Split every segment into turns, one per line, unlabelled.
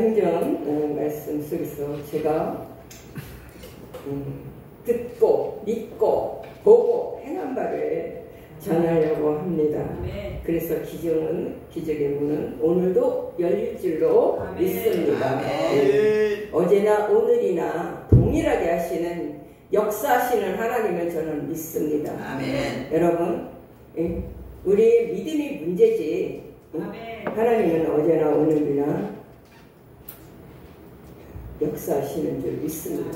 행전 말씀 속에서 제가 듣고 믿고 보고 행한 바를 전하려고 합니다. 그래서 기적의 문은 오늘도 열릴 줄로 믿습니다. 어제나 오늘이나 동일하게 하시는 역사하시는 하나님을 저는 믿습니다. 여러분, 우리의 믿음이 문제지 하나님은 어제나 오늘이나 역사하시는 줄 믿습니다.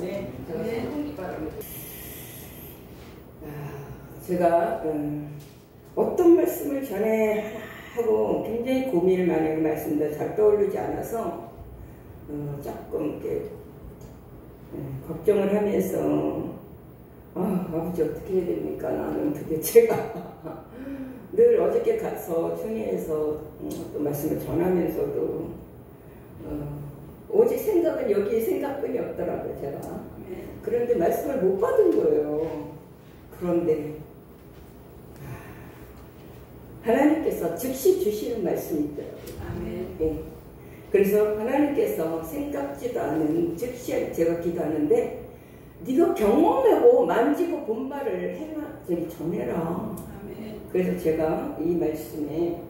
제가 어떤 말씀을 전에 하고 굉장히 고민을 많이 하고 말씀도 잘 떠오르지 않아서 조금 이렇게 걱정을 하면서 아버지 어떻게 해야 됩니까? 나는 도대체가 늘 어저께 가서 총회에서 또 말씀을 전하면서도 오직 생각은 여기 생각뿐이 없더라고요. 제가 그런데 말씀을 못 받은 거예요. 그런데 하나님께서 즉시 주시는 말씀이 있더라고요. 네. 그래서 하나님께서 생각지도 않은 즉시 제가 기도하는데 네가 경험하고 만지고 본 바를 저기 전해라. 그래서 제가 이 말씀에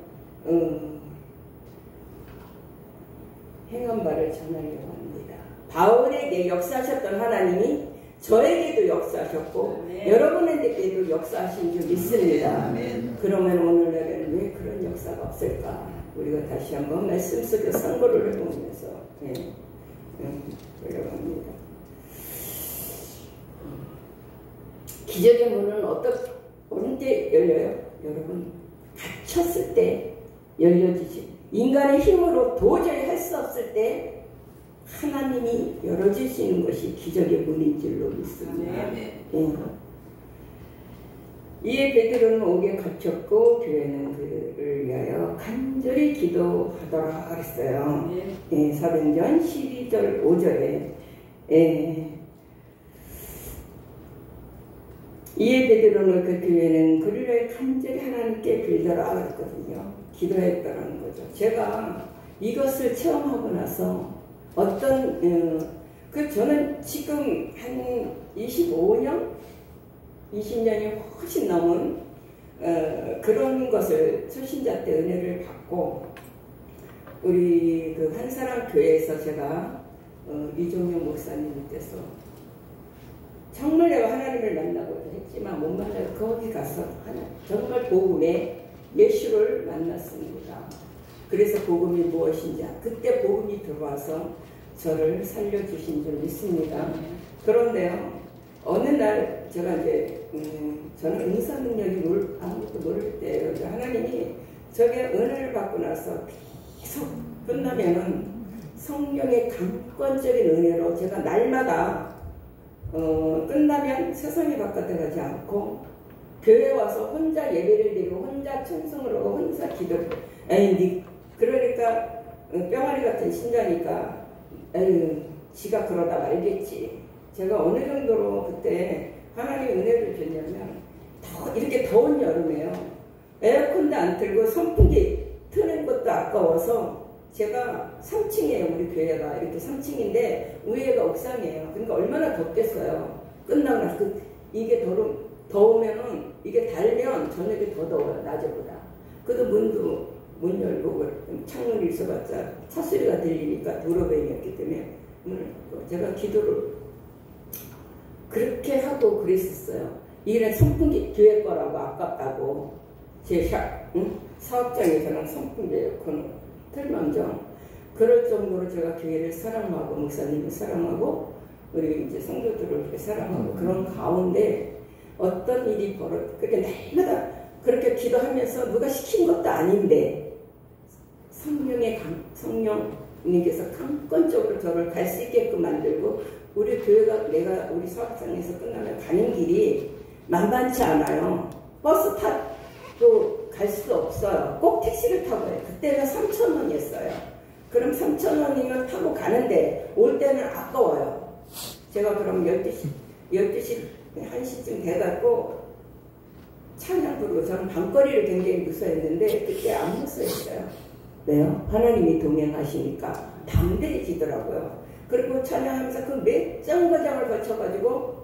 행한 바를 전하려고 합니다. 바울에게 역사하셨던 하나님이 저에게도 역사하셨고 여러분에게도 역사하신 줄 믿습니다. 그러면 오늘날에는 왜 그런 역사가 없을까? 우리가 다시 한번 말씀 속에 상고를 해보면서 보려고 합니다. 기적의 문은 언제 열려요? 여러분, 갇혔을 때 열려지지. 인간의 힘으로 도저히 할 수 없을 때 하나님이 열어주시는 것이 기적의 문인 줄로 믿습니다. 이에 베드로는 옥에 갇혔고 교회는 그를 위하여 간절히 기도하더라 그랬어요. 사도행전 12절 5절에 이에 베드로는 그 교회는 그를 위하여 간절히 하나님께 빌더라 그랬거든요. 기도했다는 거죠. 제가 이것을 체험하고 나서 저는 지금 한 25년? 20년이 훨씬 넘은 그런 것을 초신자 때 은혜를 받고 우리 그 한사람 교회에서 제가 이종용 목사님 밑에서 정말 내가 하나님을 만나고자 했지만 못 만나고 거기 가서 정말 복음의 예수를 만났습니다. 그래서 복음이 무엇인지 그때 복음이 들어와서 저를 살려주신 줄 믿습니다. 그런데요, 어느 날 제가 이제 저는 은사 능력이 아무것도 모를 때 하나님이 저게 은혜를 받고 나서 계속 끝나면은 성령의 강권적인 은혜로 제가 날마다 끝나면 세상에 바깥에 가지 않고 교회 와서 혼자 예배를 드리고 혼자 찬송을 하고 혼자 기도를 그러니까 뿅아리 같은 신자니까 지가 그러다 말겠지. 제가 어느 정도로 그때 하나님의 은혜를 줬냐면 이렇게 더운 여름에요. 에어컨도 안 틀고 선풍기 트는 것도 아까워서 제가 3층이에요. 우리 교회가 이렇게 3층인데 위에가 옥상이에요. 그러니까 얼마나 덥겠어요. 끝나고 나서 이게 더우면은 이게 달면 저녁에 더 더워요. 낮에보다. 그래도 문 열고 창문이 있어봤자 차소리가 들리니까 도로변이었기 때문에 문을 닫고 제가 기도를 그렇게 하고 그랬었어요. 이게 선풍기 교회 거라고 아깝다고 제 사업장에서는 선풍기 에어컨을 틀면정 그럴 정도로 제가 교회를 사랑하고 목사님을 사랑하고 우리 이제 성도들을 그렇게 사랑하고 그런 가운데 어떤 일이 그렇게 날마다 그렇게 기도하면서 누가 시킨 것도 아닌데 성령님께서 강권적으로 저를 갈 수 있게끔 만들고 우리 교회가 우리 사업장에서 끝나면 가는 길이 만만치 않아요. 버스 타고 갈 수도 없어요. 꼭 택시를 타고 가요. 그때는 3,000원이었어요. 그럼 3,000원이면 타고 가는데 올 때는 아까워요. 제가 그럼 12시 1시쯤 돼갖고 찬양 부르고 저는 밤거리를 굉장히 무서워했는데 그때 안 무서워했어요. 왜요? 하나님이 동행하시니까 담대해지더라고요. 그리고 찬양하면서 그 몇 정거장을 거쳐가지고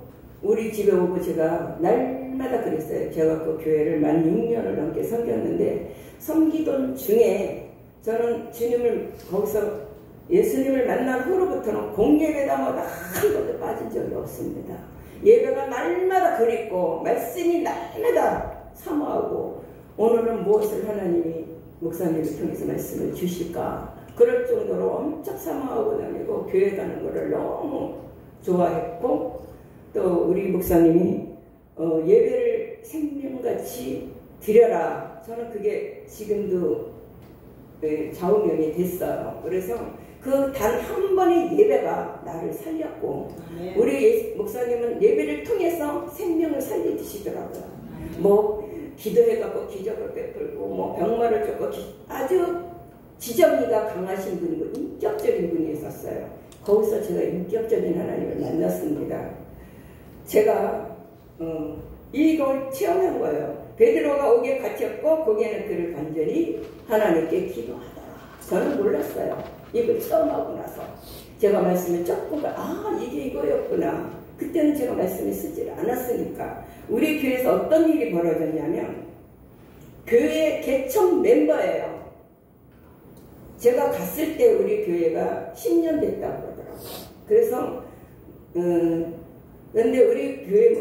우리 집에 오고 제가 날마다 그랬어요. 제가 그 교회를 만 6년을 넘게 섬겼는데 섬기던 중에 저는 주님을 거기서 예수님을 만난 후로부터는 공예배다 뭐다 한 번도 빠진 적이 없습니다. 예배가 날마다 그립고 말씀이 날마다 사모하고 오늘은 무엇을 하나님이 목사님을 통해서 말씀을 주실까 그럴 정도로 엄청 사모하고 다니고 교회 가는 거를 너무 좋아했고 또 우리 목사님이 예배를 생명같이 드려라. 저는 그게 지금도 좌우명이 됐어요. 그래서 그 단 한 번의 예배가 나를 살렸고 우리 목사님은 예배를 통해서 생명을 살려주시더라고요. 뭐 기도해갖고 기적을 베풀고 뭐 병마를 쫓고 아주 지정이가 강하신 분이고 인격적인 분이었어요. 거기서 제가 인격적인 하나님을 만났습니다. 제가 이걸 체험한 거예요. 베드로가 옥에 갇혔고 거기에는 그를 간절히 하나님께 기도하더라. 저는 몰랐어요. 이걸 처음 하고 나서 제가 말씀을 쫓고 이게 이거였구나. 그때는 제가 말씀을 쓰질 않았으니까. 우리 교회에서 어떤 일이 벌어졌냐면 교회 개척 멤버예요. 제가 갔을 때 우리 교회가 10년 됐다고 그러더라고요. 그래서 근데 우리 교회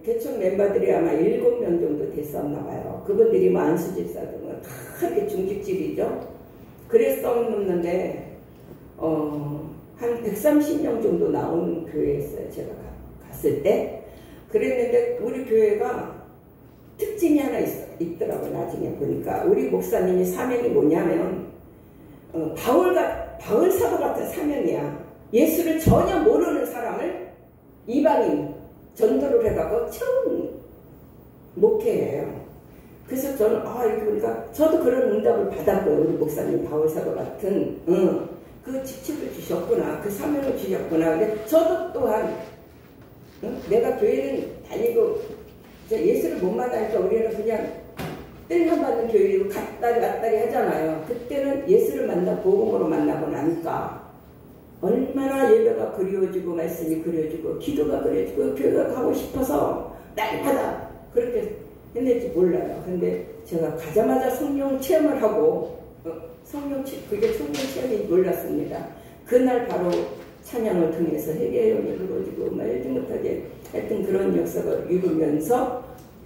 개척 멤버들이 아마 7명 정도 됐었나 봐요. 그분들이 뭐 안수집사 등은 다 이렇게 중직집이죠. 그랬었는데 한 130명 정도 나오는 교회였어요. 제가 갔을 때. 그랬는데 우리 교회가 특징이 하나 있더라고요. 나중에 보니까 우리 목사님이 사명이 뭐냐면 바울 사도 같은 사명이야. 예수를 전혀 모르는 사람을 이방인 전도를 해가고 처음 목회해요. 그래서 저는 이렇게 보니까 저도 그런 응답을 받았고요. 우리 목사님 바울 사도 같은 그 직책을 주셨구나. 그 사명을 주셨구나. 근데 저도 또한 내가 교회는 다니고 예수를 못 만나니까 우리는 그냥 뜰만 받는 교회로 갔다리 왔다리 하잖아요. 그때는 예수를 만나 복음으로 만나고 나니까 얼마나 예배가 그리워지고 말씀이 그려지고 기도가 그려지고 교회가 가고 싶어서 날마다 그렇게 했는지 몰라요. 근데 제가 가자마자 성령 체험을 하고 그게 성령 체험인지 몰랐습니다. 그날 바로 찬양을 통해서 회개형이 그려지고 말지 못하게 하여튼 그런 역사가 이루면서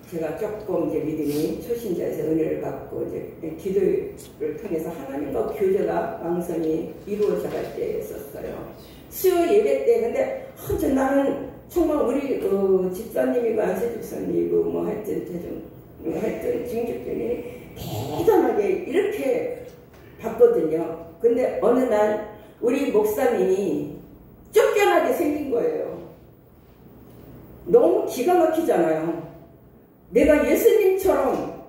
제가 조금 이제 믿음이 초신자에서 은혜를 받고 이제 기도를 통해서 하나님과 교제가 왕성히 이루어져 갈 때였었어요. 수요 예배 때 근데 나는 정말 우리 집사님이고 안세 집사님이고 뭐 하여튼 중직들이 대단하게 이렇게 봤거든요. 근데 어느 날 우리 목사님이 쫓겨나게 생긴 거예요. 너무 기가 막히잖아요. 내가 예수님처럼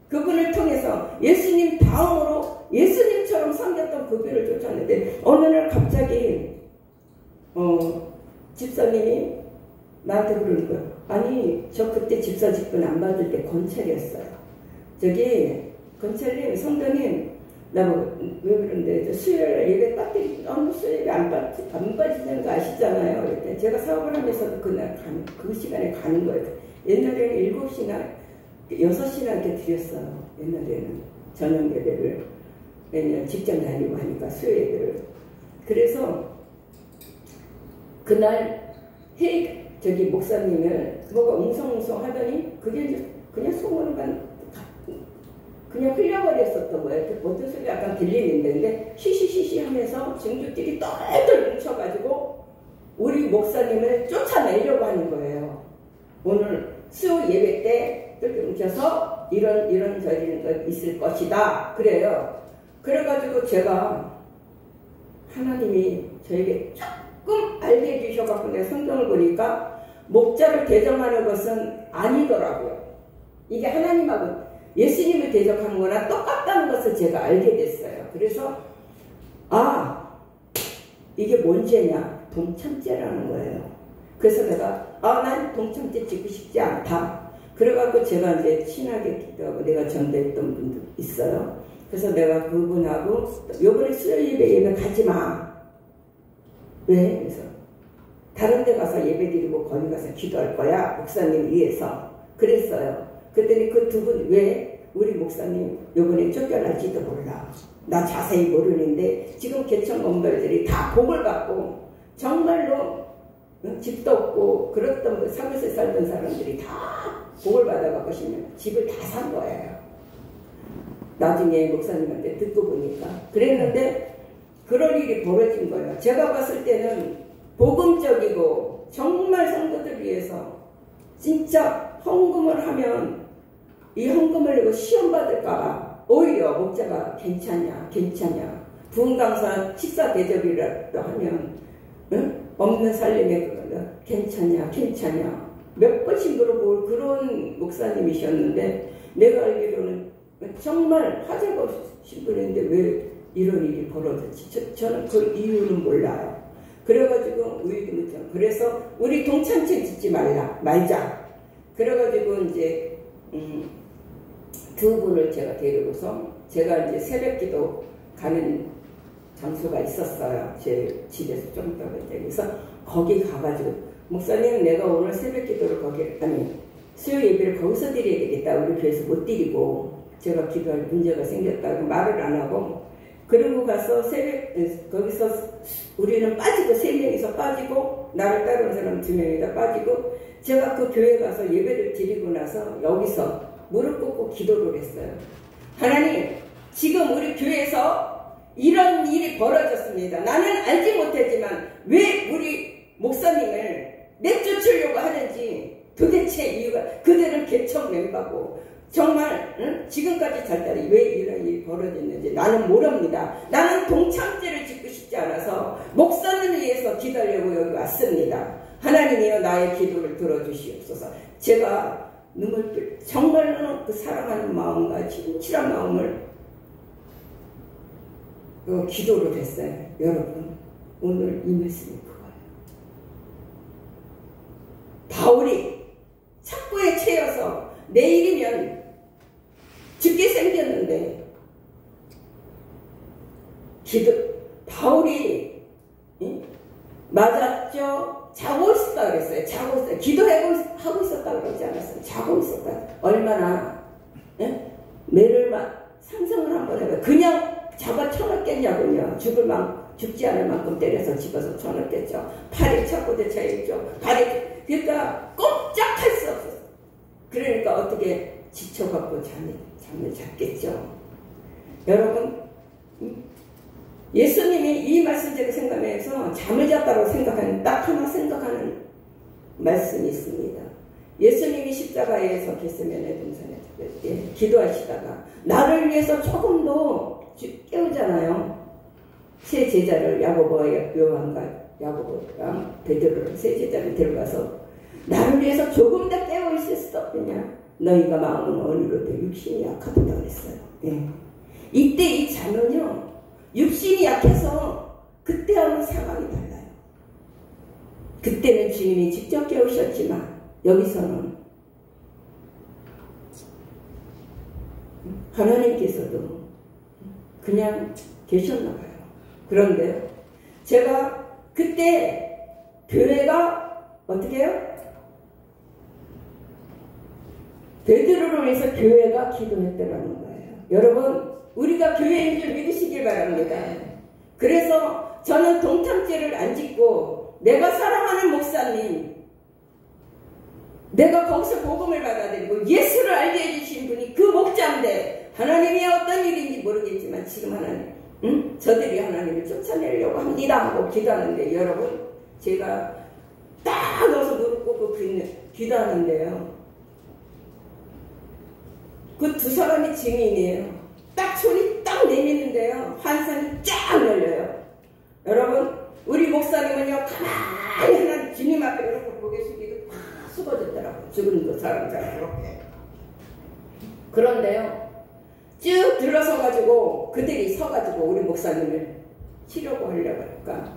그분을 통해서 예수님 다음으로 예수님처럼 섬겼던 그분을 쫓았는데 어느 날 갑자기 집사님이 나한테 그러는 거예요. 아니 저 그때 집사 직분 안 받을 때 권찰이었어요. 저기 권찰님 성도님 나뭐 왜 그런데 수요일 예배 빠뜨리 수요일 예배 안 빠지는 거 아시잖아요. 그때 제가 사업을 하면서도 그날 그 시간에 가는 거예요. 옛날에는 7시나 6시나 이렇게 드렸어요. 옛날에는 저녁 예배를 왜냐면 직장 다니고 하니까 수요 예배를. 그래서 그날 저기 목사님을 뭐가 웅성웅성 하더니 그게 이제 그냥 소문만 그냥 흘려버렸었던 거예요. 어떤 소리가 약간 들리는데 근데 시시시시 하면서 증조들이 똘똘 뭉쳐가지고 우리 목사님을 쫓아내려고 하는 거예요. 오늘 수요 예배 때 똘똘 뭉쳐서 이런 저리는 거 있을 것이다. 그래요. 그래가지고 제가 하나님이 저에게 조금 알게 해주셔갖고 내가 성경을 보니까 목자를 대적하는 것은 아니더라고요. 이게 하나님하고 예수님을 대적하는 거나 똑같다는 것을 제가 알게 됐어요. 그래서 이게 뭔 죄냐? 동참죄라는 거예요. 그래서 내가 난 동참죄 짓고 싶지 않다. 그래갖고 제가 이제 친하게 기도하고 내가 전도했던 분도 있어요. 그래서 내가 그분하고 요번에 수요일 예배 가지 마. 왜? 그래서 다른 데 가서 예배 드리고 거기 가서 기도할 거야. 목사님 위해서. 그랬어요. 그랬더니 그 두 분 왜? 우리 목사님 요번에 쫓겨날지도 몰라. 나 자세히 모르는데 지금 개척 멤버들이 다 복을 받고 정말로 집도 없고 그렇던 사무실에 살던 사람들이 다 복을 받아갖고 집을 다 산 거예요. 나중에 목사님한테 듣고 보니까 그랬는데 그런 일이 벌어진 거예요. 제가 봤을 때는 복음적이고 정말 성도들 위해서 진짜 헌금을 하면 이 헌금을 내고 시험 받을까 오히려 목자가 괜찮냐 부흥 강사 식사 대접이라도 하면 없는 살림에 그거는 괜찮냐 몇 번씩 물어볼 그런 목사님이셨는데 내가 알기로는 정말 화제가 없으신 분인데 왜 이런 일이 벌어졌지? 저는 그 이유는 몰라요. 그래가지고 그래서 우리 동창체 짓지 말자. 그래가지고 이제 두 분을 제가 데리고서 제가 이제 새벽기도 가는 장소가 있었어요. 제 집에서 좀 떨어져. 그래서 거기 가가지고 목사님 내가 오늘 새벽기도를 수요 예배를 거기서 드려야 되겠다. 우리 교회에서 못 드리고 제가 기도할 문제가 생겼다고 말을 안 하고 그리고 가서 거기서 우리는 빠지고 3명이서 빠지고 나를 따르는 사람 2명이 다 빠지고 제가 그 교회 가서 예배를 드리고 나서 여기서 무릎 꿇고 기도를 했어요. 하나님 지금 우리 교회에서 이런 일이 벌어졌습니다. 나는 알지 못했지만 왜 우리 목사님을 내쫓으려고 하는지 도대체 이유가 그들은 개척 멤버고 정말 지금까지 잘다리 왜 이런 일이 벌어졌는지 나는 모릅니다. 나는 동창제를 짓고 싶지 않아서 목사님을 위해서 기도하려고 여기 왔습니다. 하나님이여 나의 기도를 들어주시옵소서. 제가 정말로 그 사랑하는 마음과 진실한 마음을 기도를 했어요. 여러분 오늘 이 말씀이 그거예요. 바울이 착고에 채여서 내일이면 죽게 생겼는데 바울이 맞았죠? 자고 있었다 그랬어요. 자고 있었다. 기도하고 있었다 그러지 않았어요. 자고 있었다. 얼마나 매를 상상을 한번 해봐요. 그냥 잡아 쳐넣겠냐군요. 죽지 않을 만큼 때려서 집어서 쳐넣겠죠. 팔이 착고대 차있죠. 그러니까 꼼짝할 수 없었어요. 그러니까 어떻게 지쳐갖고 잠을 잤겠죠. 여러분 예수님이 이 말씀대로 생각해서 잠을 잤다고 생각하는 딱 하나 생각하는 말씀이 있습니다. 예수님이 십자가에서 겟세마네 동산에 잡을 때 기도하시다가 나를 위해서 조금 더 깨우잖아요. 세 제자를 야고보와 베드로를 세 제자를 데려가서 나를 위해서 조금 더 깨워 있을 수 없느냐. 너희가 마음은 어느로도 육신이 약하다 그랬어요. 이때 이 잠은요. 육신이 약해서 그때하고는 상황이 달라요. 그때는 주님이 직접 깨우셨지만 여기서는 하나님께서도 그냥 계셨나 봐요. 그런데 제가 그때 교회가 어떻게 해요? 베드로를 위해서 교회가 기도했다는 거예요. 여러분 우리가 교회인 줄 믿으시길 바랍니다. 그래서 저는 동창제를 안 짓고 내가 사랑하는 목사님 내가 거기서 복음을 받아들이고 예수를 알게 해주신 분이 그 목자인데 하나님이 어떤 일인지 모르겠지만 지금 하나님 저들이 하나님을 쫓아내려고 합니다 하고 기도하는데 여러분 제가 딱 넣어서 무릎 꿇고 기도하는데요. 그 두 사람이 증인이에요. 딱 소리 딱 내미는데요. 환상이 쫙 열려요. 여러분 우리 목사님은요 가만히 하나님 주님 앞에 이렇게 고개 숙이고 팍 숙어졌더라고요. 죽은 그 사람처럼 이렇게. 그런데요 쭉 들어서가지고 그들이 서가지고 우리 목사님을 치려고 하려고 하니까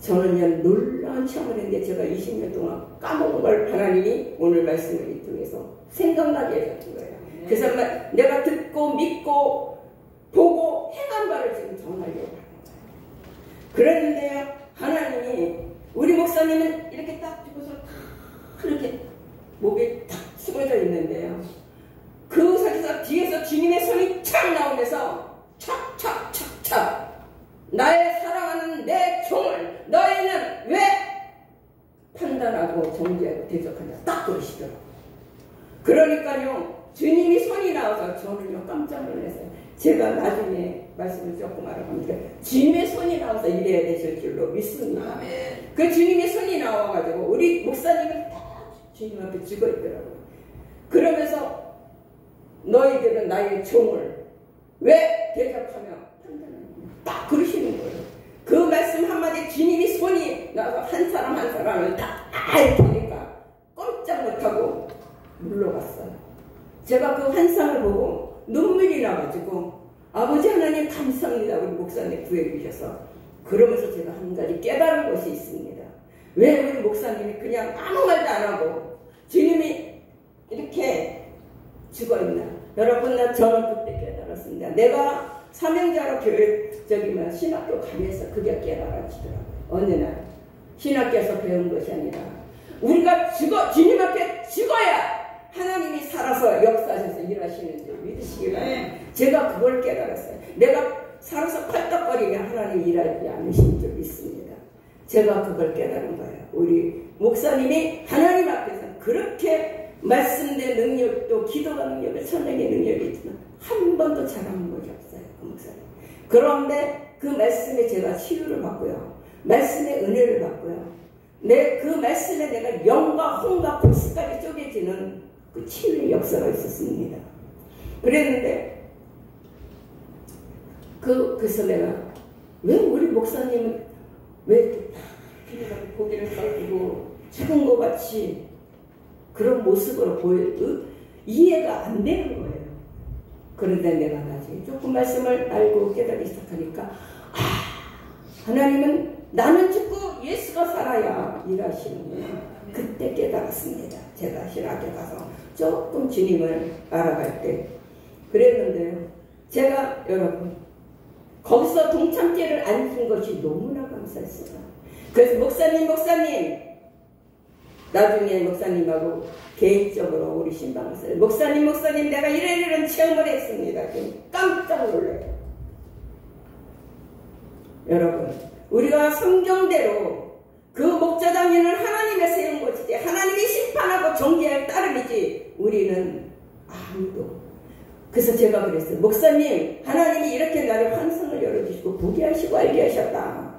저는요 놀라운 체험을 했는데 제가 20년 동안 까먹은 걸 하나님이 오늘 말씀을 통해서 생각나게 해줬던 거예요. 그래서 내가 듣고 믿고 보고 해간발을 지금 전하려고 하는 거예요. 그랬는데요, 하나님이 우리 목사님은 이렇게 딱 주고서 이렇게 목에 탁 쓰러져 있는데요, 그 사이에서 뒤에서 주님의 손이 착 나오면서 착착착착 나의 사랑하는 내 종을 너희는 왜 판단하고 정죄하고 대적하냐 딱 그러시더라고요. 그러니까요, 주님이 손이 나와서 저는요 깜짝 놀랐어요. 제가 나중에 말씀을 조금 알아보니까 주님의 손이 나와서 이래야 되실 줄로 믿습니다. 그 주님의 손이 나와가지고 우리 목사님은 딱 주님 앞에 죽어 있더라고요. 그러면서 너희들은 나의 종을 왜 대적하며 판단하냐 딱 그러시는 거예요. 그 말씀 한마디에 주님이 손이 나와서 한 사람 한 사람을 딱 이렇게 하니까 꼼짝 못하고 물러갔어요. 제가 그 환상을 보고 눈물이 나가지고 아버지 하나님 감사합니다. 우리 목사님 구해주셔서. 그러면서 제가 한 가지 깨달은 것이 있습니다. 왜 우리 목사님이 그냥 아무 말도 안 하고 주님이 이렇게 죽어있나. 여러분, 저는 그때 깨달았습니다. 내가 사명자로 교회 신학교 가면서 그게 깨달아지더라고요. 어느 날 신학교에서 배운 것이 아니라 우리가 주님 앞에 죽어야 하나님이 살아서 역사하셔서 일하시는 줄 믿으시기 바랍니다. 제가 그걸 깨달았어요. 내가 살아서 팔딱거리면 하나님 일하지 않으신 줄 믿습니다. 제가 그걸 깨달은 거예요. 우리 목사님이 하나님 앞에서 그렇게 말씀된 능력도 기도가 능력이 천명의 능력이 있지만 한 번도 잘하는 것이 없어요. 그 목사님. 그런데 그 말씀에 제가 치유를 받고요. 말씀의 은혜를 받고요. 그 말씀에 내가 영과 혼과 골수까지 쪼개지는 그 치유의 역사가 있었습니다. 그랬는데 그래서 내가 왜 우리 목사님은 왜 고개를 떨고 죽은 것 같이 그런 모습으로 이해가 안 되는 거예요. 그런데 내가 나중에 조금 말씀을 알고 깨닫기 시작하니까 하나님은 나는 죽고 예수가 살아야 일하시는구나. 그때 깨달았습니다. 제가 신학교 가서 조금 주님을 알아갈 때 그랬는데요. 제가 여러분 거기서 동참죄를 안 준 것이 너무나 감사했어요. 그래서 목사님 나중에 목사님하고 개인적으로 우리 신방을 목사님 내가 이런 체험을 했습니다. 깜짝 놀라요. 여러분, 우리가 성경대로 그 목자장이는 하나님의 세운 것이지 하나님이 심판하고 정죄할 따름이지 우리는 아무도. 그래서 제가 그랬어요. 목사님, 하나님이 이렇게 나를 환상을 열어주시고 보게 하시고 알게 하셨다.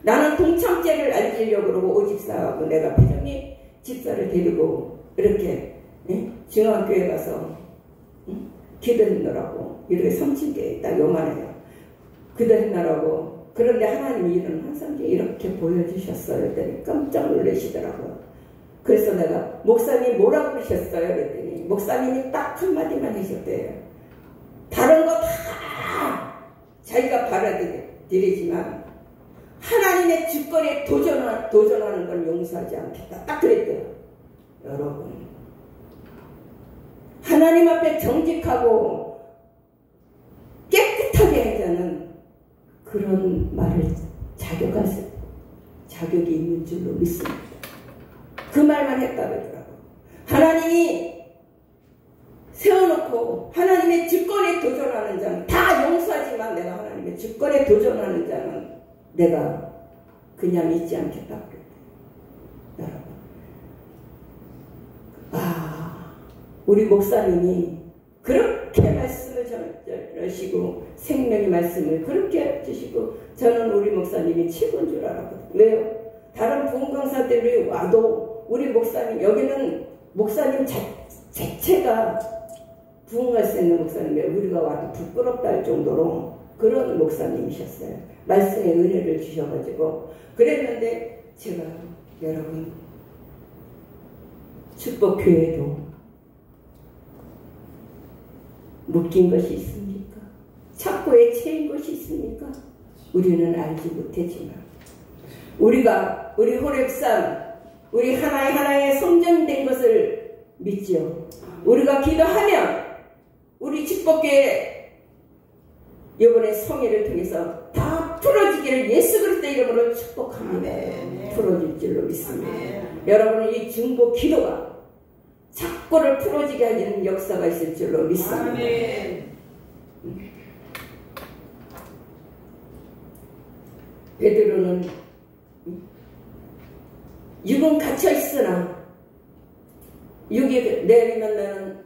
나는 동참죄를 알리려고 그러고 오집사하고 내가 배정이 집사를 데리고 이렇게 중앙교회 가서 기도했노라고 이렇게 30개 딱 요만해요. 기도했노라고. 그런데 하나님이 이런 환상을 이렇게 보여주셨어요. 그랬더니 깜짝 놀라시더라고요. 그래서 내가 목사님 뭐라고 그러셨어요? 그랬더니 목사님이 딱 한마디만 하셨대요. 다른 거 다 자기가 받아들이지만 하나님의 주권에 도전하는 걸 용서하지 않겠다. 딱 그랬대요. 여러분, 하나님 앞에 정직하고 깨끗하게 하자는 그런 말을 자격이 있는 줄로 믿습니다. 그 말만 했다 그러더라고요. 하나님이 세워놓고 하나님의 주권에 도전하는 자는 다 용서하지만 내가 하나님의 주권에 도전하는 자는 내가 그냥 잊지 않겠다 그랬대요. 여러분, 우리 목사님이 그렇게 말씀을 전하시고 생명의 말씀을 그렇게 주시고 저는 우리 목사님이 최고인 줄 알았거든요. 왜요? 다른 부흥강사들이 와도 우리 목사님, 여기는 목사님 자체가 부흥할 수 있는 목사님이에요. 우리가 와도 부끄럽다 할 정도로 그런 목사님이셨어요. 말씀의 은혜를 주셔가지고 그랬는데 제가 여러분 축복교회도 묶인 것이 있습니까? 착고에 채인 것이 있습니까? 우리는 알지 못했지만 우리 호렙산 우리 하나의 성전된 것을 믿죠. 우리가 기도하면 우리 축복교회 이번에 성회를 통해서 다 풀어지기를 예수 그리스도 이름으로 축복합니다. 풀어질 줄로 믿습니다. 여러분의 이 중보 기도가 착고를 풀어지게 하는 역사가 있을 줄로 믿습니다. 베드로는 육은 갇혀 있으나 육이 내리면 나는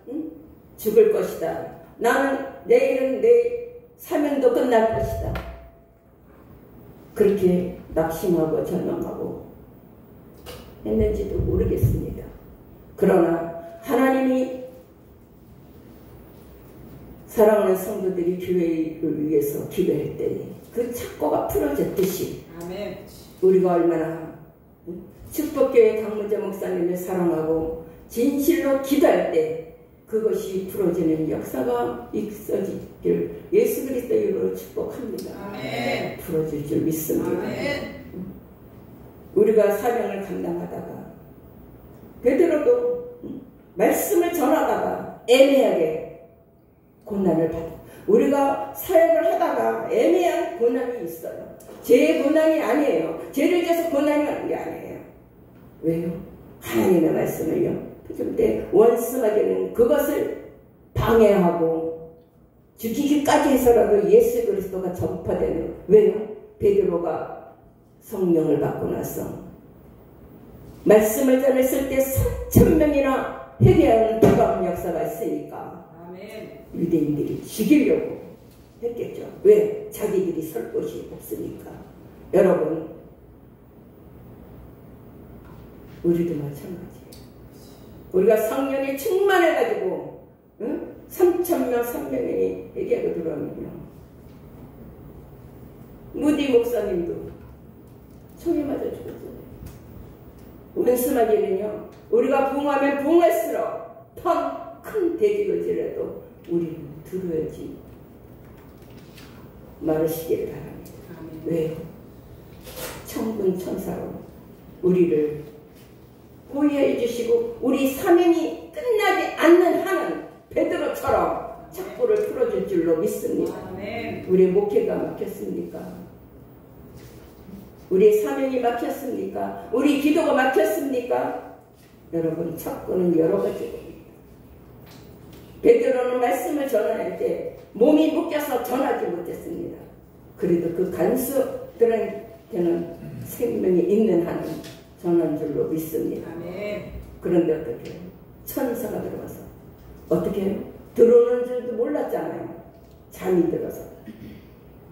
죽을 것이다. 나는 내일은 내 사명도 끝날 것이다. 그렇게 낙심하고 절망하고 했는지도 모르겠습니다. 그러나 하나님이 사랑하는 성도들이 교회를 위해서 기도할 때 그 착고가 풀어졌듯이 우리가 얼마나 축복교회 강문자 목사님을 사랑하고 진실로 기도할 때 그것이 풀어지는 역사가 있어지길 예수 그리스도 이름으로 축복합니다. 풀어질 줄 믿습니다. 우리가 사명을 감당하다가 베드로도 말씀을 전하다가 애매하게 고난을 받아. 우리가 사역을 하다가 애매한 고난이 있어요. 죄의 고난이 아니에요. 죄를 져서 고난이 오는 게 아니에요. 왜요? 하나님의 말씀을요. 근데 원수에게는 그것을 방해하고 죽이기까지 해서라도 예수 그리스도가 전파되는. 왜요? 베드로가 성령을 받고 나서 말씀을 전했을 때 3,000명이나 회개하는 놀라운 역사가 있으니까 유대인들이 죽이려고 했겠죠. 왜? 자기들이 설 곳이 없으니까. 여러분, 우리도 마찬가지예요. 우리가 성령이 충만해가지고 3,000명, 300명이 회개하고 들어오면요. 무디 목사님도 총에 맞아 죽었잖아요. 원수마귀는요, 우리가 부흥하면 부흥할수록 더 큰 대지을지라도 우리는 들어야지 말으시기를 바랍니다. 왜요? 천군 천사로 우리를 보호해 주시고 우리 사명이 끝나지 않는 한은 베드로처럼 착고를 풀어줄 줄로 믿습니다. 우리 목회가 막혔습니까? 우리 사명이 막혔습니까? 우리 기도가 막혔습니까? 여러분, 착고는 여러 가지입니다. 베드로는 말씀을 전할 때 몸이 묶여서 전하지 못했습니다. 그래도 그 간수들한테는 생명이 있는 한은 전한 줄로 믿습니다. 그런데 어떻게 해요? 천사가 들어와서 어떻게 해요? 들어오는 줄도 몰랐잖아요. 잠이 들어서.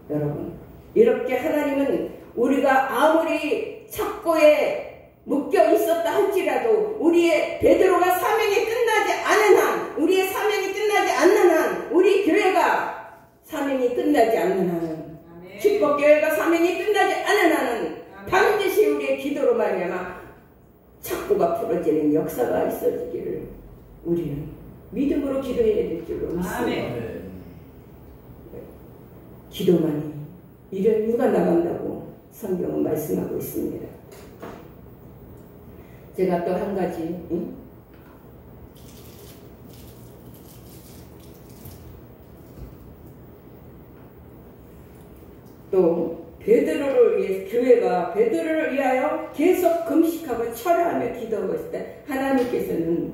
여러분, 이렇게 하나님은 우리가 아무리 착고에 묶여 있었다 할지라도 우리의 베드로가 사명이 끝나지 않은 한, 우리의 사명이 끝나지 않는 한, 우리 교회가 사명이 끝나지 않는 한은, 축복교회가 사명이 끝나지 않은 한은 반드시 우리의 기도로 말미암아 착고가 풀어지는 역사가 있어지기를 우리는 믿음으로 기도해야 될 줄로 믿습니다. 기도만이 이런 이유가 나간다고 성경은 말씀하고 있습니다. 제가 또 한 가지 또 베드로를 위해 교회가 베드로를 위하여 계속 금식하고 철회하며 기도하고 있을 때 하나님께서는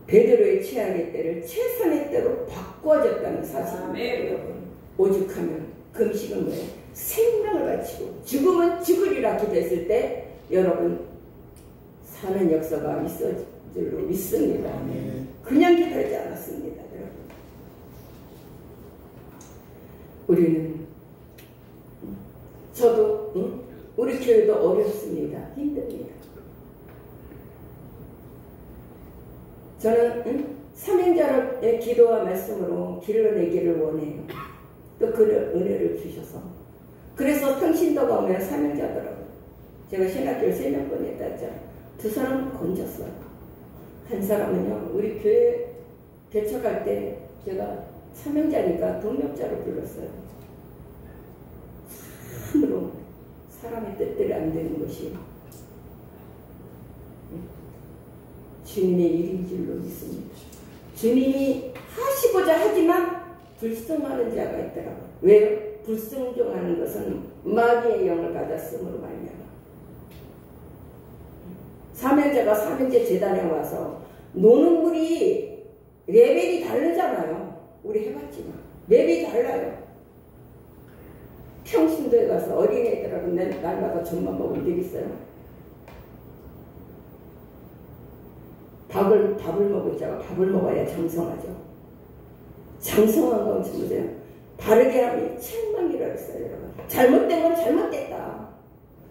베드로의 최악의 때를 최선의 때로 바꿔줬다는 사실입니다. 오죽하면 금식은 뭐예요? 생명을 바치고 죽으면 죽으리라 기도했을 때 여러분 사는 역사가 있어질 줄로 믿습니다. 그냥 기도하지 않았습니다. 여러분. 우리는 저도 우리 교회도 어렵습니다. 힘듭니다. 저는 사명자의 기도와 말씀으로 길러내기를 원해요. 또 그 은혜를 주셔서 그래서 평신도가 오면 사명자더라고요. 제가 신학교를 3명 보냈다 했잖아요. 2사람은 건졌어요. 한 사람은요, 우리 교회 개척할 때 제가 사명자니까 동력자로 불렀어요. 참으로 사람의 뜻대로 안 되는 것이 주님의 일인 줄로 믿습니다. 주님이 하시고자 하지만 불순종하는 자가 있더라고요. 왜요? 불순종하는 것은 마귀의 영을 받았으므로 말미암아. 사면제가 사면제 재단에 와서 노는 물이 레벨이 다르잖아요. 우리 해봤지만 레벨이 달라요. 평신도에 가서 어린애들하고 날마다 젖만 먹으면 되겠어요? 밥을 먹을 자가 밥을 먹어야 장성하죠. 장성한 건 보세요. 바르게 하면 책망이라 했어요, 여러분. 잘못된 건 잘못됐다.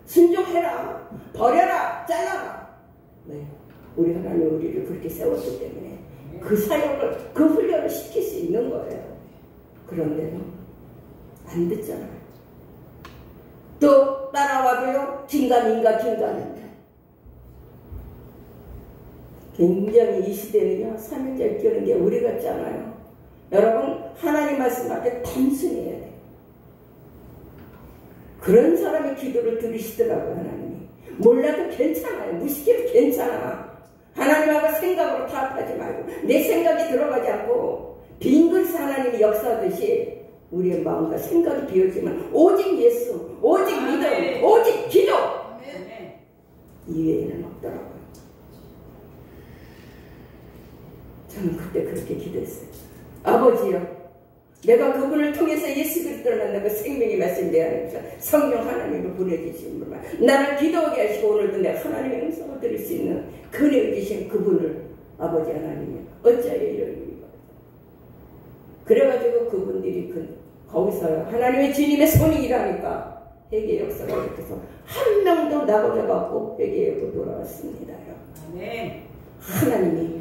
순종해라. 버려라. 잘라라. 네. 우리 하나님 우리를 그렇게 세웠기 때문에 그 사역을, 그 훈련을 시킬 수 있는 거예요. 그런데도 안 듣잖아요. 또 따라와도요. 긴가민가. 굉장히 이 시대는요. 사명자를 끼우는 게 우리 같지 않아요. 여러분 하나님 말씀할 때 단순히 해야 돼요. 그런 사람의 기도를 들으시더라고요. 하나님이. 몰라도 괜찮아요. 무식해도 괜찮아. 하나님하고 생각으로 타협하지 말고 내 생각이 들어가지 않고 빈 그릇 하나님이 역사하듯이 우리의 마음과 생각이 비어지면 오직 예수, 오직 믿음, 오직 기도 이 외에는 없더라고요. 저는 그때 그렇게 기도했어요. 아버지요, 내가 그분을 통해서 예수 그리스도를 만나고 생명의 말씀 내하면서 성령 하나님을 보내주신 분만 나를 기도하게 하시고 오늘도 내가 하나님의 음성을 들을 수 있는 그를 주신 그분을 아버지 하나님이 어찌하여 이런 일이 그래가지고 그분들이 거기서 하나님의 주님의 손이 일하니까 회개 역사가 이렇게 해서 한 명도 나가져갖고 회개하고 돌아왔습니다.
아멘.
하나님이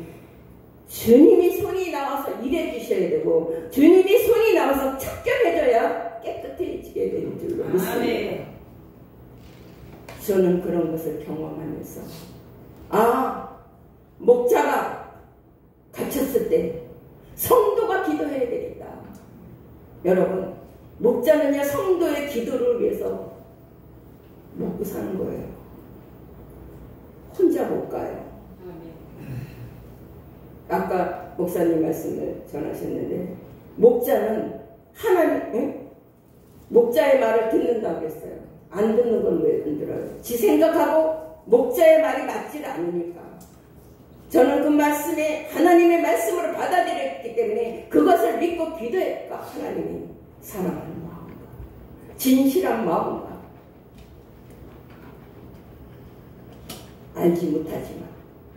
주님이 손이 나와서 일해 주셔야 되고 주님이 손이 나와서 척결해줘야 깨끗해지게 되는 줄로 믿습니다. 저는 그런 것을 경험하면서 목자가 갇혔을 때 성도가 기도해야 되겠다. 여러분 목자는요 성도의 기도를 위해서 먹고 사는 거예요. 혼자 못 가요. 아까 목사님 말씀을 전하셨는데 목자는 목자의 말을 듣는다고 했어요. 안 듣는 건 왜 안 들어요? 지 생각하고 목자의 말이 맞지 않으니까. 저는 그 말씀에 하나님의 말씀으로 받아들였기 때문에 그것을 믿고 기도했고 하나님이 사랑하는 마음과 진실한 마음과 알지 못하지만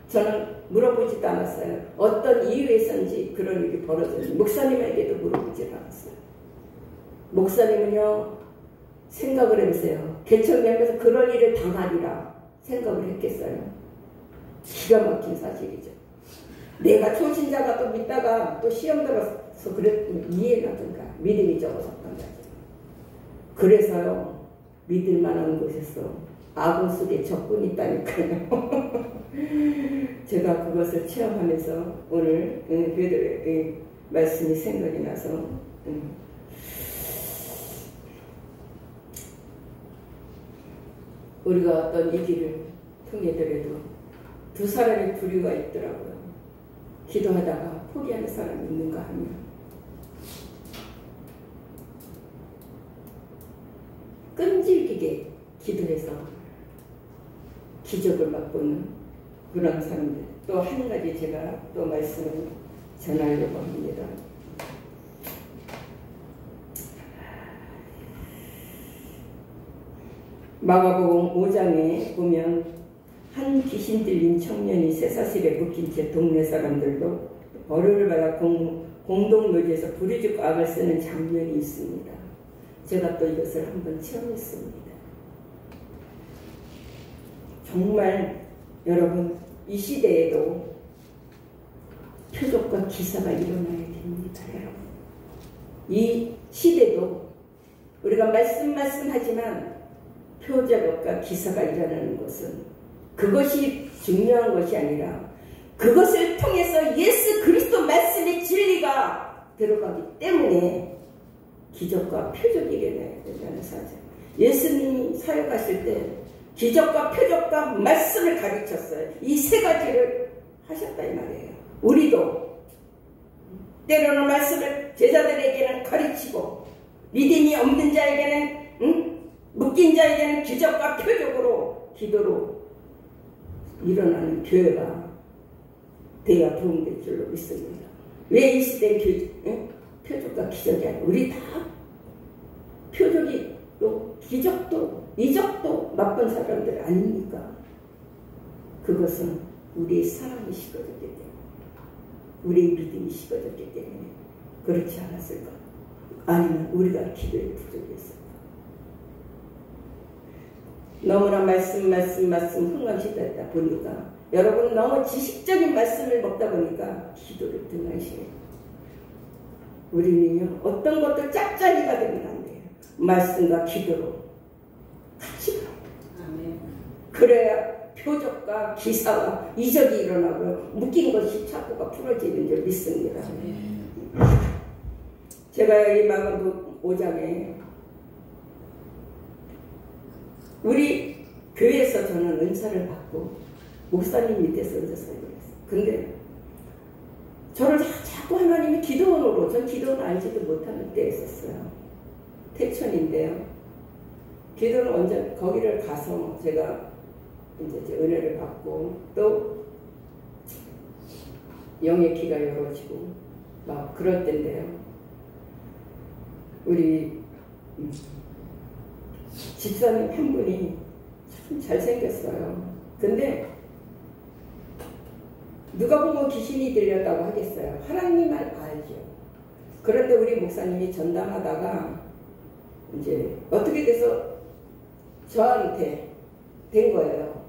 저는 물어보지도 않았어요. 어떤 이유에서인지 그런 일이 벌어졌는지 목사님에게도 물어보지 않았어요. 목사님은요 생각을 해보세요. 개척연에서 그런 일을 당하리라 생각을 했겠어요. 기가 막힌 사실이죠. 내가 초신자가 또 믿다가 또 시험 들어서 그랬더니 이해라든가 믿음이 적어졌던 거죠. 그래서요 믿을 만한 곳에서 아군 속에 적군이 있다니까요. 제가 그것을 체험하면서 오늘 베드로의 말씀이 생각이 나서 우리가 어떤 이 길을 통해더라도 두 사람의 부류가 있더라고요. 기도하다가 포기하는 사람이 있는가 하면 끈질기게 기도해서 기적을 맛보는 그런 사람들. 또 한 가지 제가 또 말씀을 전하려고 합니다. 마가복음 5장에 보면 한 귀신 들린 청년이 쇠사슬에 묶인 채 동네 사람들도 벌을 받아 공동묘지에서 부르짖고 악을 쓰는 장면이 있습니다. 제가 또 이것을 한번 체험했습니다. 정말 여러분 이 시대에도 표적과 기사가 일어나야 됩니다. 여러분 이 시대도 우리가 말씀하지만 표적과 기사가 일어나는 것은 그것이 중요한 것이 아니라 그것을 통해서 예수 그리스도 말씀의 진리가 들어가기 때문에 기적과 표적이 일어나야 된다는 사실. 예수님이 사역하실 때 기적과 표적과 말씀을 가르쳤어요. 이 세 가지를 하셨다 이 말이에요. 우리도 때로는 말씀을 제자들에게는 가르치고 믿음이 없는 자에게는 묶인 자에게는 기적과 표적으로 기도로 일어나는 교회가 돼야 도움될 줄로 믿습니다. 왜 이 시대에 표적과 기적이 아니고 우리 다 표적이 또 기적도 이적도 맛본 사람들 아닙니까? 그것은 우리의 사랑이 식어졌기 때문에 우리의 믿음이 식어졌기 때문에 그렇지 않았을까? 아니면 우리가 기도에 부족했을까? 너무나 말씀 흥망시켰다 보니까 여러분 너무 지식적인 말씀을 먹다 보니까 기도를 등한시해요. 우리는요 어떤 것도 짭짤이가 되면 안 돼요. 말씀과 기도로 같이 가요. 그래야 표적과 기사와 이적이 일어나고 묶인 것이 착고가 풀어지는 줄 믿습니다. 제가 이 마가복음 5장에 우리 교회에서 저는 은사를 받고 목사님 밑에서 은사 사역을 했어요. 근데 저를 자꾸 하나님이 기도원으로, 전 기도원 알지도 못하는 때에 있었어요. 태천인데요. 기도원 언제 거기를 가서 제가 이제 은혜를 받고 또 영의 귀가 열어지고 막 그럴 때인데요. 우리 집사님 한 분이 참 잘생겼어요. 근데 누가 보면 귀신이 들렸다고 하겠어요. 하나님만 알죠. 그런데 우리 목사님이 전담하다가 이제 어떻게 돼서 저한테 된 거예요.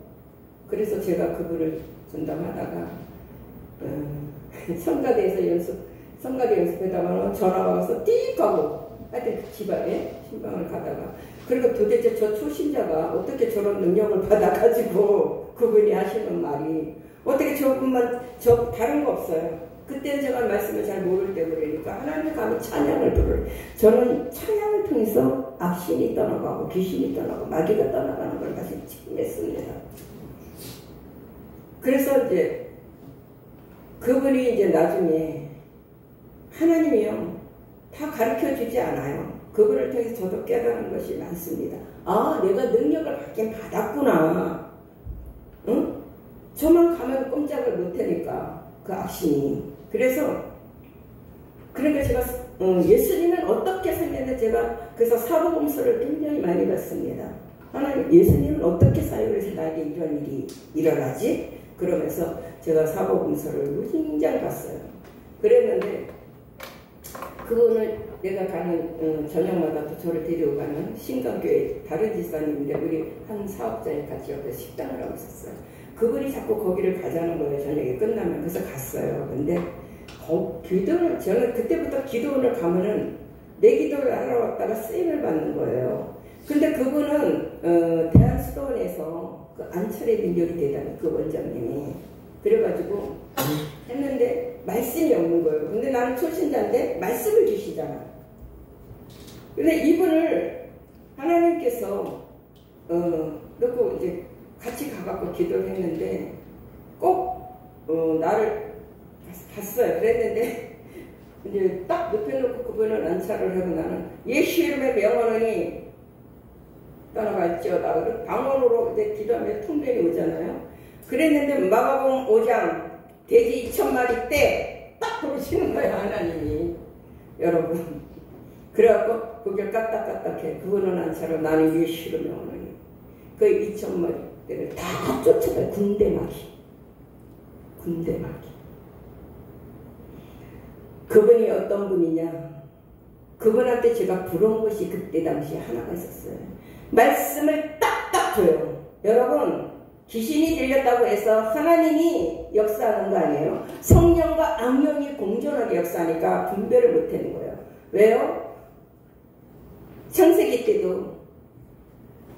그래서 제가 그분을 전담하다가 성가대 연습하다가 전화가 와서 띡 가고 하여튼 그 집안에 신방을 가다가 그리고 도대체 저 초신자가 어떻게 저런 능력을 받아가지고 그분이 하시는 말이 어떻게 저분만 저 다른 거 없어요. 그때는 제가 말씀을 잘 모를 때 그러니까 하나님 감히 찬양을 부르래. 저는 찬양을 통해서 악신이 떠나가고 귀신이 떠나고 마귀가 떠나가는 걸 다시 직감했습니다. 그래서 이제 그분이 이제 나중에 하나님이요 다 가르쳐 주지 않아요. 그분을 통해서 저도 깨달은 것이 많습니다. 아, 내가 능력을 받긴 받았구나. 응? 저만 가면 꼼짝을 못하니까 그 악신이. 그러니까 제가 예수님은 어떻게 생겼는데 제가 그래서 사복음서를 굉장히 많이 봤습니다. 하나님 예수님은 어떻게 사역을 해서 나에게 이런 일이 일어나지? 그러면서 제가 사복음서를 무진장 봤어요. 그랬는데 그분을 내가 가는 저녁마다 또 저를 데려가는 신강교회 다른 집사님인데 우리 한 사업자에 같이 옆에서 식당을 하고 있었어요. 그분이 자꾸 거기를 가자는 거예요. 저녁에 끝나면. 그래서 갔어요. 근데 기도를 저는 그때부터 기도원을 가면은 내 기도를 하러 왔다가 쓰임을 받는 거예요. 근데 그분은 대한수도원에서 그 안철의 민족이 대단 그 원장님이 그래가지고 했는데 말씀이 없는 거예요. 근데 나는 초신자인데 말씀을 주시잖아. 근데 이분을 하나님께서 넣고 이제 같이 가갖고 기도를 했는데 꼭 나를 봤어요. 그랬는데 이제 딱 눕혀놓고 그분을 안차를 하고 나는 예수 이름의 명언이 떠나갈지어다. 방언으로 이제 기도하면 통변이 오잖아요. 그랬는데 마가복음 5장 돼지 2000마리 때 딱 부르시는 거예요. 하나님이. 여러분. 그래갖고 그게 까딱까딱해. 그분은 안차로 나는 예수 이름의 명언이. 그 2000마리를 다 쫓아가요. 군대마귀. 그분이 어떤 분이냐. 그분한테 제가 부러운 것이 그때 당시에 하나가 있었어요. 말씀을 딱딱 줘요. 여러분 귀신이 들렸다고 해서 하나님이 역사하는 거 아니에요. 성령과 악령이 공존하게 역사하니까 분별을 못하는 거예요. 왜요? 창세기 때도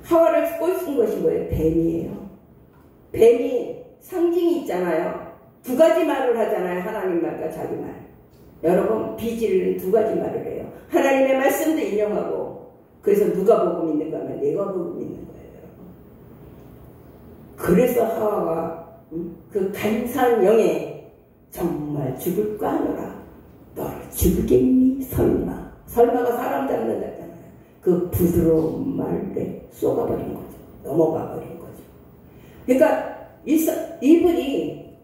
하와를 꼴쓴 것이 뭐예요? 뱀이에요. 뱀이 상징이 있잖아요. 두 가지 말을 하잖아요. 하나님 말과 자기 말. 여러분 비질은 두 가지 말을 해요. 하나님의 말씀도 인용하고 그래서 누가 복음 있는가 하면 내가 복음 있는 거예요. 그래서 하와가 그 간사한 영에 정말 죽을까 하노라 너를 죽겠니 설마. 설마가 사람 잡는다잖아요. 그 부드러운 말에 쏘가버린 거죠. 넘어가 버린 거죠. 그러니까 이분이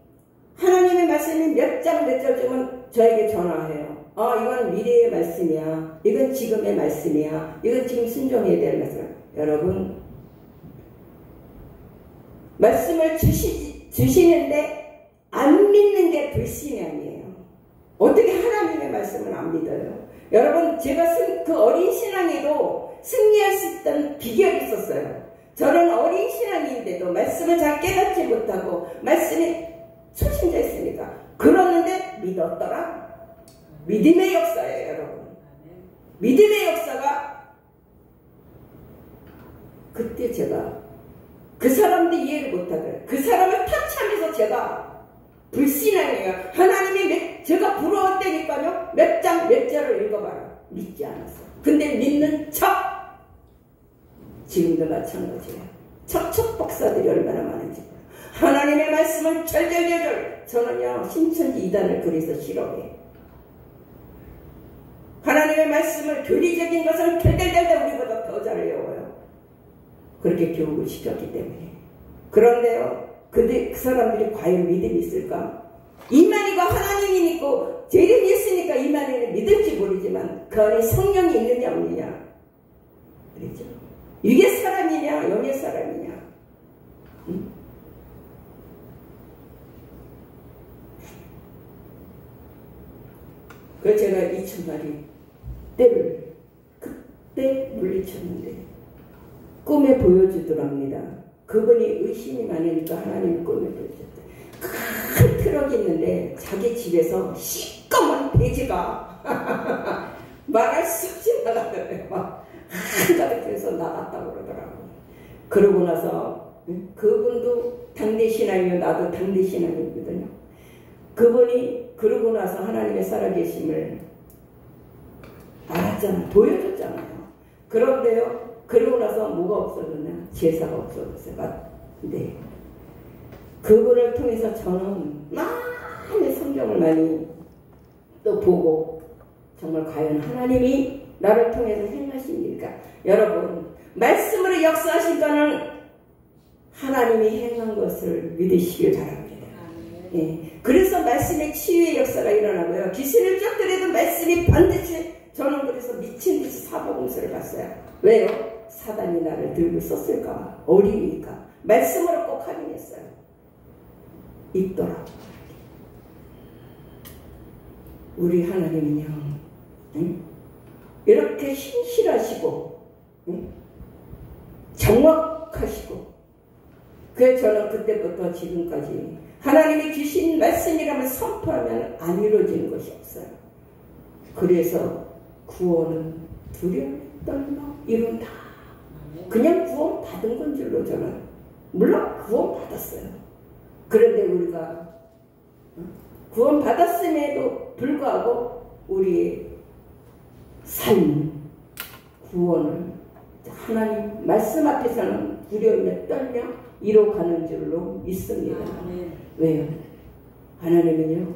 하나님의 말씀이 몇 장 몇 절 주면 저에게 전화해요. 이건 미래의 말씀이야. 이건 지금의 말씀이야. 이건 지금 순종해야 될 말씀이야. 여러분, 말씀을 주시는데 안 믿는 게 불신이 아니에요. 어떻게 하나님의 말씀을 안 믿어요? 여러분, 제가 그 어린 신앙에도 승리할 수 있던 비결이 있었어요. 저는 어린 신앙인데도 말씀을 잘 깨닫지 못하고 말씀에 초신자였으니까 그러는데 믿었더라. 믿음의 역사예요, 여러분. 믿음의 역사가 그때 제가 그 사람들이 이해를 못하더라고요. 그 사람을 터치하면서 제가 불신앙이에요. 하나님이 제가 부러웠다니까요. 몇 장 몇 절을 읽어봐라. 믿지 않았어. 근데 믿는 척. 지금도 마찬가지예요. 척척 박사들이 얼마나 많은지. 하나님의 말씀을 절절절절. 저는요 신천지 이단을 그래서 싫어해요. 하나님의 말씀을 교리적인 것을 덜덜덜덜 우리보다 더 잘 외워요. 그렇게 교육을 시켰기 때문에. 그런데요 그 사람들이 과연 믿음이 있을까? 이만희가 하나님이 믿고 재림이 있으니까 이만희는 믿을지 모르지만 그 안에 성령이 있느냐 없느냐 그랬죠. 육의 사람이냐 영의 사람이냐. 응? 그래서 제가 2,000마리 떼를 그때 물리쳤는데 꿈에 보여주더랍니다. 그분이 의심이 많으니까 하나님이 꿈에 보여줬대. 큰 트럭이 있는데 자기 집에서 시꺼먼 돼지가 말할 수 없이 나가더래요. 막 한가득해서 나갔다고 그러더라고요. 그러고 나서 그분도 당대신앙이요 나도 당대신앙이거든요. 그분이 그러고 나서 하나님의 살아계심을 알았잖아요. 보여줬잖아요. 그런데요 그러고 나서 뭐가 없어졌냐? 제사가 없어졌어요. 네. 그분을 통해서 저는 많은 성경을 많이 또 보고 정말 과연 하나님이 나를 통해서 행하신 일일까? 여러분 말씀으로 역사하신 거는 하나님이 행한 것을 믿으시길 바랍니다. 예. 그래서 말씀의 치유의 역사가 일어나고요. 귀신을 쫓더라도 말씀이 반드시 저는 그래서 미친 듯이 사복음서를 봤어요. 왜요? 사단이 나를 들고 썼을까? 어리니까. 말씀으로 꼭 확인했어요. 있더라. 우리 하나님은요. 응? 이렇게 신실하시고 응? 정확하시고 그래서 저는 그때부터 지금까지 하나님이 주신 말씀이라면 선포하면 안 이루어지는 것이 없어요. 그래서 구원은 두려움 떨며 이룬다. 그냥 구원 받은 건 줄로 저는 물론 구원 받았어요. 그런데 우리가 구원 받았음에도 불구하고 우리의 삶 구원을 하나님 말씀 앞에서는 두려움에 떨며 이뤄가는 줄로 믿습니다. 왜요? 하나님은요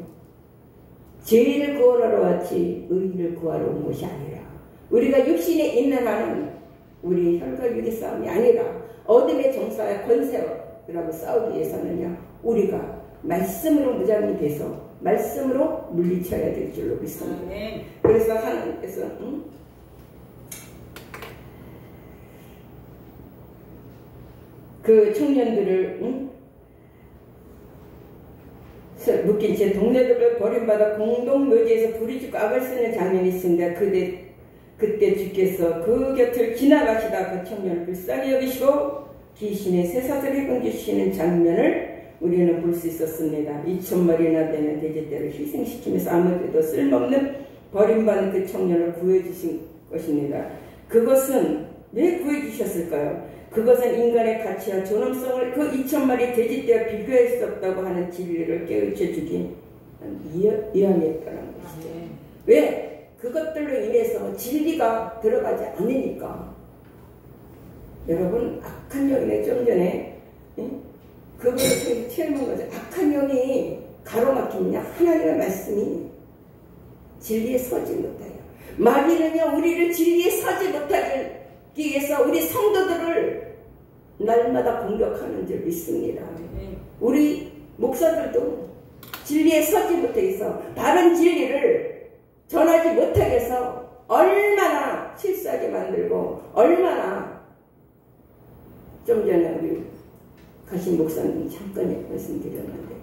죄인을 구원하러 왔지 의인을 구하러 온 것이 아니라 우리가 육신에 있는 한은 우리 혈과 육의 싸움이 아니라 어둠의 정사와 권세라고 싸우기 위해서는요 우리가 말씀으로 무장이 돼서 말씀으로 물리쳐야 될 줄로 믿습니다. 그래서 하나님께서 그 청년들을 묶인 채 동네들을 버림받아 공동묘지에서 불이 죽고 악을 쓰는 장면이 있습니다. 그때 주께서 그 곁을 지나가시다 그 청년을 불쌍히 여기시고 귀신의 쇠사슬을 끊기시는 장면을 우리는 볼 수 있었습니다. 2,000마리나 되는 돼지떼를 희생시키면서 아무데도 쓸모없는 버림받은 그 청년을 구해주신 것입니다. 그것은 왜 구해주셨을까요? 그것은 인간의 가치와 존엄성을 그 2,000마리 돼지떼와 비교할 수 없다고 하는 진리를 깨우쳐주기 위함이었다는 것이죠. 왜? 그것들로 인해서 진리가 들어가지 않으니까. 여러분 악한 영이네 좀 전에 그거를 체험한 거죠. 악한 영이 가로막히느냐? 하나님의 말씀이 진리에 서지 못해요. 마귀는요, 우리를 진리에 서지 못하기 위해서 우리 성도들을 날마다 공격하는 줄 믿습니다. 우리 목사들도 진리에 서지 못해서 바른 진리를 전하지 못하게 해서 얼마나 실수하게 만들고, 얼마나, 좀 전에 우리 가신 목사님 잠깐 말씀드렸는데,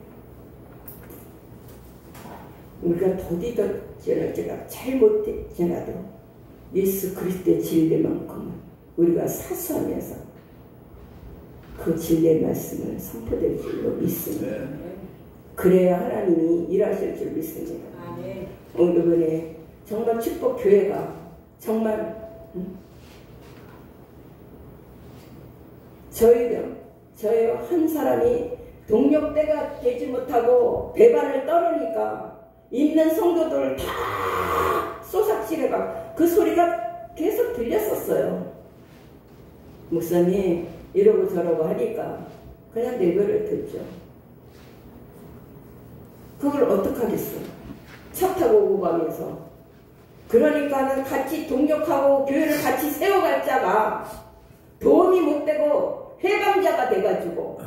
우리가 더디더지가 잘못했지라도 예수 그리스도의 진리만큼은 우리가 사수하면서 그 진리의 말씀을 선포될 줄로 믿습니다. 그래야 하나님이 일하실 줄 믿습니다. 오늘번에 정말 축복교회가 정말 저희 한 사람이 동력대가 되지 못하고 배반을 떨으니까 있는 성도들을 다 쏘삭질해가 그 소리가 계속 들렸었어요. 목사님 이러고 저러고 하니까 그냥 내버려 뒀죠. 그걸 어떡하겠어. 차 타고 오고 가면서. 그러니까는 같이 동력하고 교회를 같이 세워갈 자가 도움이 못 되고 해방자가 돼가지고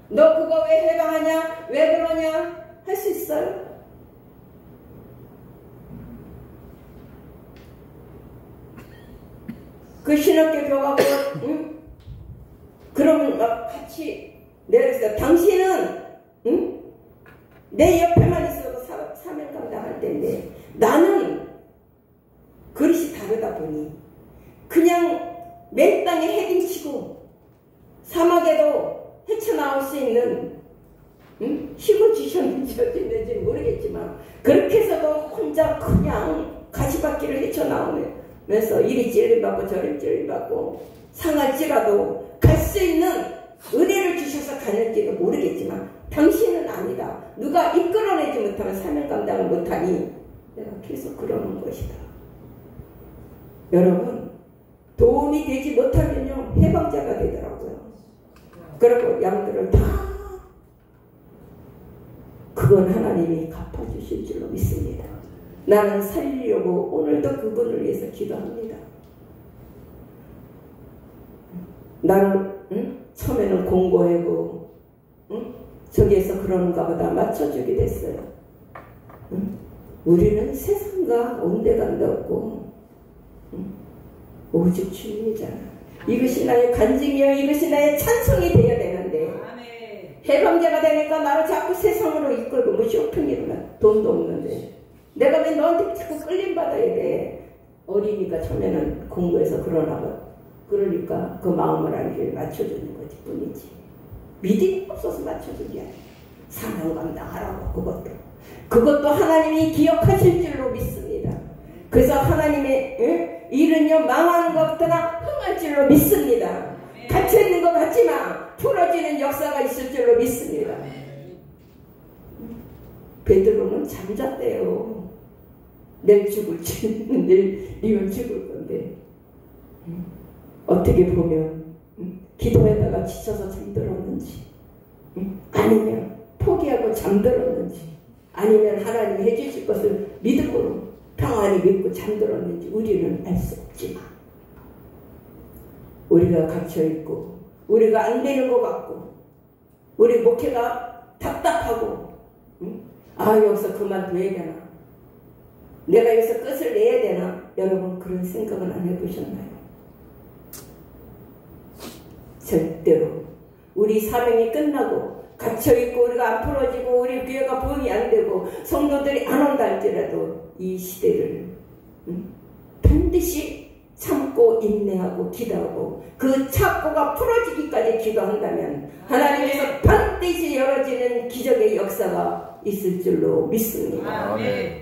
너 그거 왜 해방하냐? 왜 그러냐? 할 수 있어요? 그 신학교 교가고 응? 그러면 막 같이 내가 그랬어. 당신은 응? 내 옆에만 있어도 사명 감당할 텐데 나는 그릇이 다르다 보니 그냥 맨 땅에 헤딩치고 사막에도 헤쳐나올 수 있는 힘을 주셨는지 어쨌는지는 모르겠지만 그렇게 해서도 혼자 그냥 가시밭길을 헤쳐나오면서 이리 찔림받고 저리 찔림받고 상할지라도 갈 수 있는 은혜를 주셔서 가는지는 모르겠지만 당신은 아니다. 누가 이끌어내지 못하면 사명 감당을 못하니 내가 계속 그러는 것이다. 여러분 도움이 되지 못하면요 해방자가 되더라고요. 그리고 양들을 다 그건 하나님이 갚아주실 줄로 믿습니다. 나는 살리려고 오늘도 그분을 위해서 기도합니다. 나는 처음에는 공고하고 저기에서 그러는가 보다 맞춰주게 됐어요. 우리는 세상과 온데간데 없고 오직 주님이잖아. 이것이 나의 간증이요 이것이 나의 찬송이 되어야 되는데 해방자가 되니까 나를 자꾸 세상으로 이끌고 뭐 쇼핑이나 돈도 없는데 내가 왜 너한테 자꾸 끌림받아야 돼. 어리니까 처음에는 공부해서 그러니까 그 마음을 알기를 맞춰주는 거지 뿐이지. 믿음이 없어서 맞춰준 게 아니야. 사명 감당하라고. 그것도 하나님이 기억하실 줄로 믿습니다. 그래서 하나님의 일은요 망하는 것보다 흥할 줄로 믿습니다. 갇혀있는 것 같지만 풀어지는 역사가 있을 줄로 믿습니다. 베드로는 잠잤대요. 내일 죽을 건데 어떻게 보면 기도하다가 지쳐서 잠들었는지 아니면 포기하고 잠들었는지 아니면 하나님이 해주실 것을 믿음으로 평안히 믿고 잠들었는지 우리는 알 수 없지만 우리가 갇혀있고 우리가 안 되는 것 같고 우리 목회가 답답하고 여기서 그만둬야 되나 내가 여기서 끝을 내야 되나 여러분 그런 생각은 안 해보셨나요? 절대로 우리 사명이 끝나고 갇혀있고 우리가 안 풀어지고 우리 교회가 부흥이 안 되고 성도들이 안 온다 할지라도 이 시대를 반드시 참고 인내하고 기도하고 그 착고가 풀어지기까지 기도한다면 하나님께서 반드시 열어지는 기적의 역사가 있을 줄로 믿습니다.
아멘.